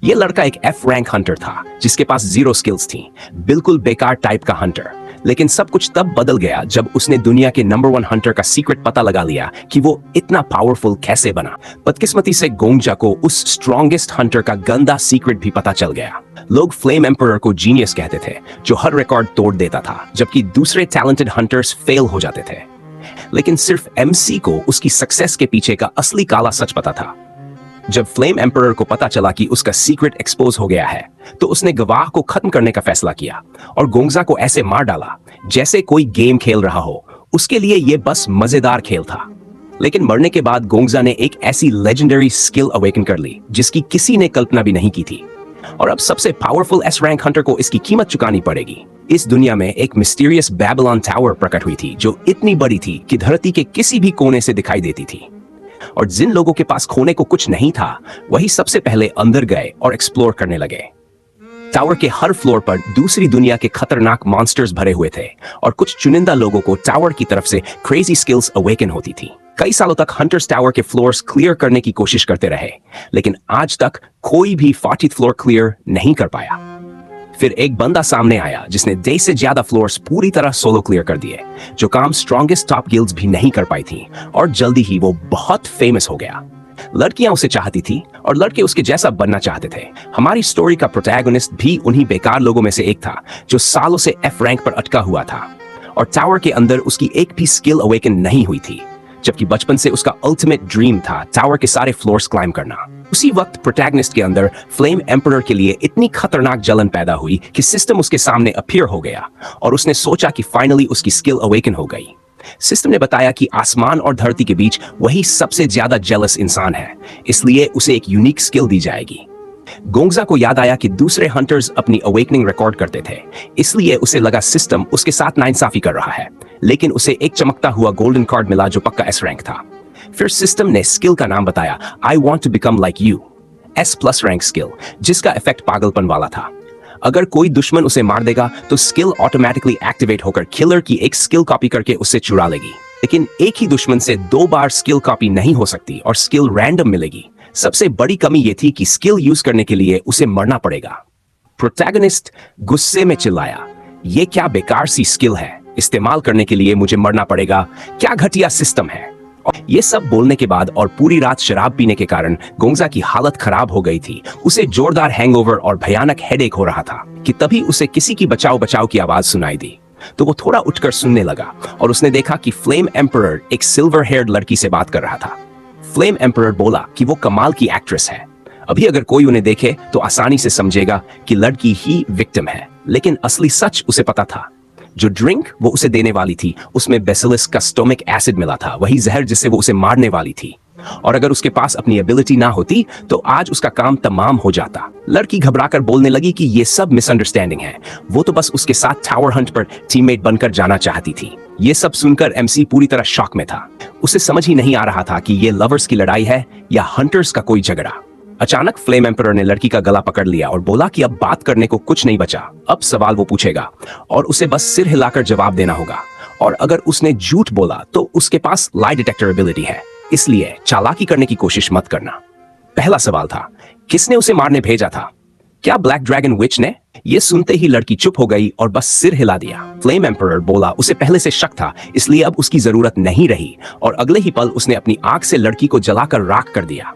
ये लड़का एक एफ रैंक हंटर था जिसके पास 0 स्किल्स थी, बिल्कुल बेकार टाइप का हंटर। लेकिन सब कुछ तब बदल गया जब उसने दुनिया के नंबर 1 हंटर का सीक्रेट पता लगा लिया कि वो इतना पावरफुल कैसे बना। बदकिस्मती से गोंगजा को उस स्ट्रॉन्गेस्ट हंटर का गंदा सीक्रेट भी पता चल गया। लोग फ्लेम एम्परर को जीनियस कहते थे, जो हर रिकॉर्ड तोड़ देता था, जबकि दूसरे टैलेंटेड हंटर्स फेल हो जाते थे। लेकिन सिर्फ एमसी को उसकी सक्सेस के पीछे का असली काला सच पता था। जब फ्लेम एम्परर को पता चला कि उसका सीक्रेट एक्सपोज हो गया है, तो उसने गवाह को खत्म करने का फैसला किया और गोंगजा को ऐसे मार डाला जैसे कोई गेम खेल रहा हो। उसके लिए यह बस मजेदार खेल था। लेकिन मरने के बाद गोंगजा ने एक ऐसी लेजेंडरी स्किल अवेकन कर ली जिसकी किसी ने कल्पना भी नहीं की थी। और अब सबसे पावरफुल एस रैंक हंटर को इसकी कीमत चुकानी पड़ेगी। इस दुनिया में एक मिस्टीरियस बेबीलोन टावर प्रकट हुई थी जो इतनी बड़ी थी कि धरती के किसी भी कोने से दिखाई देती थी। और जिन लोगों के पास खोने को कुछ नहीं था, वही सबसे पहले अंदर गए और एक्सप्लोर करने लगे। टावर के हर फ्लोर पर दूसरी दुनिया के खतरनाक मॉन्स्टर्स भरे हुए थे और कुछ चुनिंदा लोगों को टावर की तरफ से क्रेजी स्किल्स अवेकन होती थी। कई सालों तक हंटर्स टावर के फ्लोर्स क्लियर करने की कोशिश करते रहे, लेकिन आज तक कोई भी 40th फ्लोर क्लियर नहीं कर पाया। फिर एक बंदा सामने आया जिसने 10 से ज्यादा फ्लोर्स पूरी तरह सोलो क्लियर कर दिए, जो काम स्ट्रॉन्गेस्ट टॉप गिल्ड्स भी नहीं कर पाई थी। और जल्दी ही वो बहुत फेमस हो गया। लड़कियां उसे चाहती थी और लड़के उसके जैसा बनना चाहते थे। हमारी स्टोरी का प्रोटैगनिस्ट भी उन्हीं बेकार लोगों में से एक था जो सालों से एफ रैंक पर अटका हुआ था और टावर के अंदर उसकी एक भी स्किल अवेकन नहीं हुई थी, जबकि बचपन से उसका अल्टीमेट ड्रीम था टावर के सारे फ्लोर्स क्लाइम करना। उसी वक्त प्रोटैगनिस्ट के अंदर फ्लेम एम्परर के लिए इतनी खतरनाक जलन पैदा हुई कि सिस्टम उसके सामने अपीयर हो गया और उसने सोचा कि फाइनली उसकी स्किल अवेकन हो गई। सिस्टम ने बताया कि आसमान और धरती के बीच वही सबसे ज्यादा जेलस इंसान है, इसलिए उसे एक यूनिक स्किल दी जाएगी। गोंगजा को याद आया कि दूसरे हंटर्स अपनी अवेकनिंग रिकॉर्ड करते थे, इसलिए उसे लगा सिस्टम उसके साथ नाइंसाफी कर रहा है। लेकिन उसे एक चमकता हुआ गोल्डन कार्ड मिला जो पक्का एस रैंक था। फिर सिस्टम ने स्किल का नाम बताया, I want to become like you, S+ rank skill, जिसका इफेक्ट पागलपन वाला था। अगर कोई दुश्मन उसे मार देगा तो स्किल ऑटोमेटिकली एक्टिवेट होकर किलर की एक स्किल कॉपी करके उससे चुरा लेगी। लेकिन एक ही दुश्मन से 2 बार स्किल कॉपी नहीं हो सकती और स्किल रैंडम मिलेगी। सबसे बड़ी कमी यह थी कि स्किल यूज करने के लिए उसे मरना पड़ेगा। प्रोटैगनिस्ट गुस्से में चिल्लाया, यह क्या बेकार सी स्किल है, इस्तेमाल करने के लिए मुझे मरना पड़ेगा, क्या घटिया सिस्टम है। ये सब बोलने के बाद और पूरी रात शराब पीने के कारण गोंगजा की हालत खराब हो गई थी। उसे जोरदार हैंगओवर और भयानक हेडेक हो रहा था कि तभी उसे किसी की बचाओ बचाओ की आवाज सुनाई दी। तो वो थोड़ा उठकर सुनने लगा और उसने देखा कि फ्लेम एम्परर एक सिल्वर हेयर्ड लड़की से बात कर रहा था। फ्लेम एम्परर बोला कि वो कमाल की एक्ट्रेस है, अभी अगर कोई उन्हें देखे तो आसानी से समझेगा कि लड़की ही विक्टिम है। लेकिन असली सच उसे पता था। जो ड्रिंक वो उसे देने वाली थी उसमें बेसिलस का स्टोमिक एसिड मिला था, वही जहर जिससे वो उसे मारने वाली थी। और अगर उसके पास अपनी एबिलिटी ना होती तो आज उसका काम तमाम हो जाता। लड़की घबराकर बोलने लगी कि ये सब मिसअंडरस्टैंडिंग है, वो तो बस उसके साथ टावर हंट पर टीममेट बनकर जाना चाहती थी। ये सब सुनकर एमसी पूरी तरह शॉक में था। उसे समझ ही नहीं आ रहा था कि ये लवर्स की लड़ाई है या हंटर्स का कोई झगड़ा। अचानक फ्लेम एम्परर ने लड़की का गला पकड़ लिया और बोला कि अब बात करने को कुछ नहीं बचा। अब सवाल वो पूछेगा और उसे बस सिर हिलाकर जवाब देना होगा। और अगर उसने झूठ बोला तो उसके पास लाई डिटेक्टर एबिलिटी है, इसलिए चालाकी करने की कोशिश मत करना। पहला सवाल था, किसने उसे मारने भेजा था? क्या ब्लैक ड्रैगन विच ने? ये सुनते ही लड़की चुप हो गई और बस सिर हिला दिया। फ्लेम एम्परर बोला उसे पहले से शक था, इसलिए अब उसकी जरूरत नहीं रही। और अगले ही पल उसने अपनी आंख से लड़की को जलाकर राख कर दिया।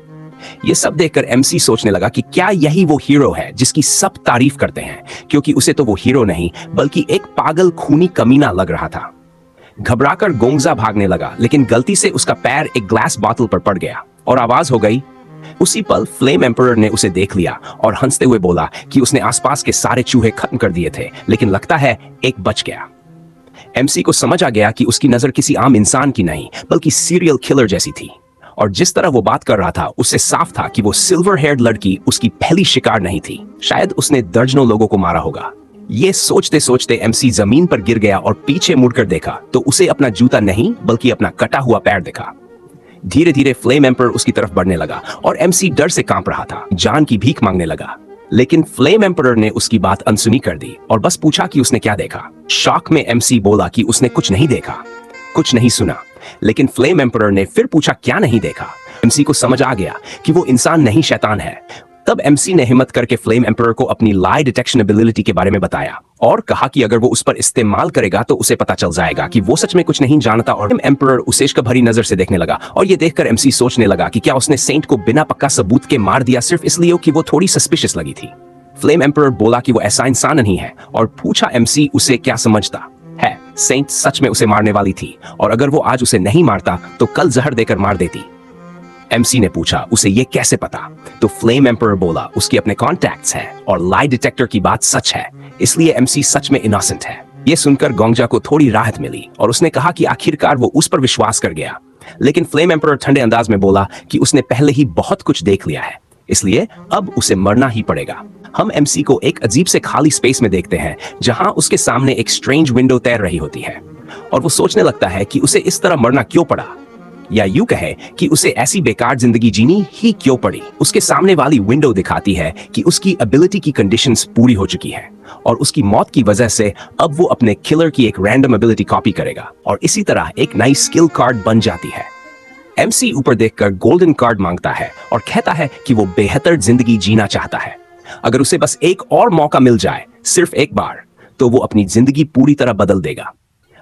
ये सब देखकर एमसी सोचने लगा कि क्या यही वो हीरो है जिसकी सब तारीफ करते हैं, क्योंकि उसे तो वो हीरो नहीं बल्कि एक पागल खूनी कमीना लग रहा था। घबराकर गोंगजा भागने लगा, लेकिन गलती से उसका पैर एक ग्लास बॉटल पर पड़ गया और आवाज हो गई। उसी पल फ्लेम एम्परर ने उसे देख लिया और हंसते हुए बोला कि उसने आसपास के सारे चूहे खत्म कर दिए थे, लेकिन लगता है एक बच गया। एमसी को समझ आ गया कि उसकी नजर किसी आम इंसान की नहीं बल्कि सीरियल किलर जैसी थी। और जिस तरह वो बात कर रहा था उससे साफ था कि वो सिल्वर हेयर्ड लड़की उसकी पहली शिकार नहीं थी। शायद उसने दर्जनों लोगों को मारा होगा। ये सोचते सोचते एमसी जमीन पर गिर गया और पीछे मुड़कर देखा तो उसे अपना जूता नहीं बल्कि अपना कटा हुआ पैर दिखा। धीरे धीरे फ्लेम एम्परर उसकी तरफ बढ़ने लगा और एमसी डर से कांप रहा था, जान की भीख मांगने लगा। लेकिन फ्लेम एम्परर ने उसकी बात अनसुनी कर दी और बस पूछा कि उसने क्या देखा। शॉक में एमसी बोला कि उसने कुछ नहीं देखा, कुछ नहीं सुना। लेकिन फ्लेम एम्परर ने फिर पूछा क्या नहीं देखा। एमसी को समझ आ गया कि वो इंसान नहीं शैतान है। तब एमसी ने हिम्मत करके फ्लेम एम्परर को अपनी लाई डिटेक्शन एबिलिटी के बारे में बताया और कहा कि अगर वो उस पर इस्तेमाल करेगा तो उसे पता चल जाएगा कि वो सच में कुछ नहीं जानता। और एम्परर उसे इश्क भरी नजर से देखने लगा और ये देखकर एमसी सोचने लगा कि क्या उसने सेंट को बिना पक्का सबूत के मार दिया सिर्फ इसलिए कि वो थोड़ी सस्पिशियस लगी थी। फ्लेम एम्परर बोला कि वो ऐसा इंसान नहीं है और पूछा एमसी उसे क्या समझता है। सेंट सच में उसे मारने वाली थी और अगर वो आज उसे नहीं मारता तो कल जहर देकर मार देती। एमसी ने पूछा उसे ये कैसे पता, तो फ्लेम एम्परर बोला उसके अपने कॉन्टैक्ट्स हैं और लाई डिटेक्टर की बात सच है, इसलिए एमसी सच में इनोसेंट है। ये सुनकर गोंगजा को थोड़ी राहत मिली और उसने कहा कि आखिरकार वो उस पर विश्वास कर गया। लेकिन फ्लेम एम्परर ठंडे अंदाज में बोला कि उसने पहले ही बहुत कुछ देख लिया है, इसलिए अब उसे मरना ही पड़ेगा। हम एमसी को एक अजीब से खाली स्पेस में देखते हैं जहां उसके सामने एक स्ट्रेंज विंडो तैर रही होती है और वो सोचने लगता है कि उसे इस तरह मरना क्यों पड़ा, या यूं कहे कि उसे ऐसी बेकार जिंदगी जीनी ही क्यों पड़ी। उसके सामने वाली विंडो दिखाती है कि उसकी एबिलिटी की कंडीशंस पूरी हो चुकी है और उसकी मौत की वजह से अब वो अपने किलर की एक रैंडम एबिलिटी कॉपी करेगा और इसी तरह एक नई स्किल कार्ड बन जाती है। एमसी ऊपर देखकर गोल्डन कार्ड मांगता है और कहता है कि वो बेहतर जिंदगी जीना चाहता है। अगर उसे बस एक और मौका मिल जाए, सिर्फ एक बार, तो वो अपनी जिंदगी पूरी तरह बदल देगा।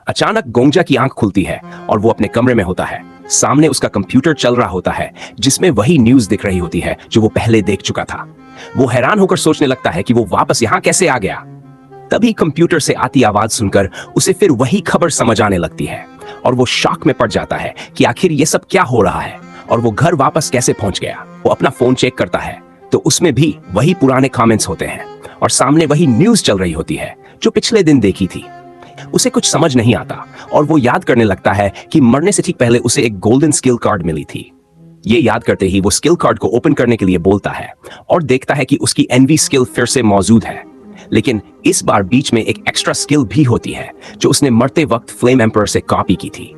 अचानक गोंगजा की आंख खुलती है और वो अपने कमरे में होता है। सामने उसका कंप्यूटर चल रहा होता है जिसमें वही न्यूज़ दिख रही होती है जो वो पहले देख चुका था। वो हैरान होकर सोचने लगता है कि वो वापस यहाँ कैसे आ गया। तभी कंप्यूटर से आती आवाज सुनकर उसे फिर वही खबर समझ आने लगती है और वो शॉक में पड़ जाता है कि आखिर ये सब क्या हो रहा है और वो घर वापस कैसे पहुंच गया। वो अपना फोन चेक करता है तो उसमें भी वही पुराने कमेंट्स होते हैं और सामने वही न्यूज़ चल रही होती है जो पिछले दिन देखी थी। उसे कुछ समझ नहीं आता और वो याद करने लगता है कि मरने से ठीक पहले उसे एक गोल्डन स्किल कार्ड मिली थी। ये याद करते ही वो स्किल कार्ड को ओपन करने के लिए बोलता है और देखता है कि उसकी एनवी स्किल फिर से मौजूद है, लेकिन इस बार बीच में एक एक्स्ट्रा स्किल भी होती है जो उसने मरते वक्त फ्लेम एम्परर से कॉपी की थी।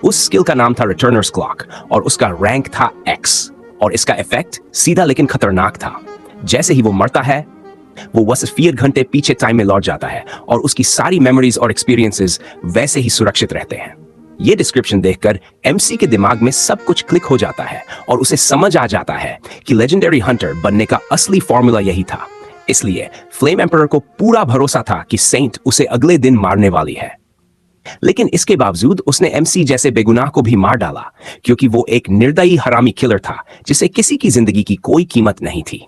उस स्किल का नाम था रिटर्नर्स क्लॉक और उसका रैंक था X और इसका इफेक्ट सीधा लेकिन खतरनाक था। जैसे ही वो मरता है वो बस 4 घंटे पीछे टाइम में लौट जाता है और उसकी सारी मेमोरीज और एक्सपीरियंसेस वैसे ही सुरक्षित रहते हैं। ये डिस्क्रिप्शन देखकर एमसी के दिमाग में सब कुछ क्लिक हो जाता है और उसे समझ आ जाता है कि लेजेंडरी हंटर बनने का असली फॉर्मूला यही था। इसलिए फ्लेम एम्परर को पूरा भरोसा था कि सेंट उसे अगले दिन मारने वाली है, लेकिन इसके बावजूद उसने एमसी जैसे बेगुनाह को भी मार डाला क्योंकि वो एक निर्दयी हरामी किलर था जिसे किसी की जिंदगी की कोई कीमत नहीं थी।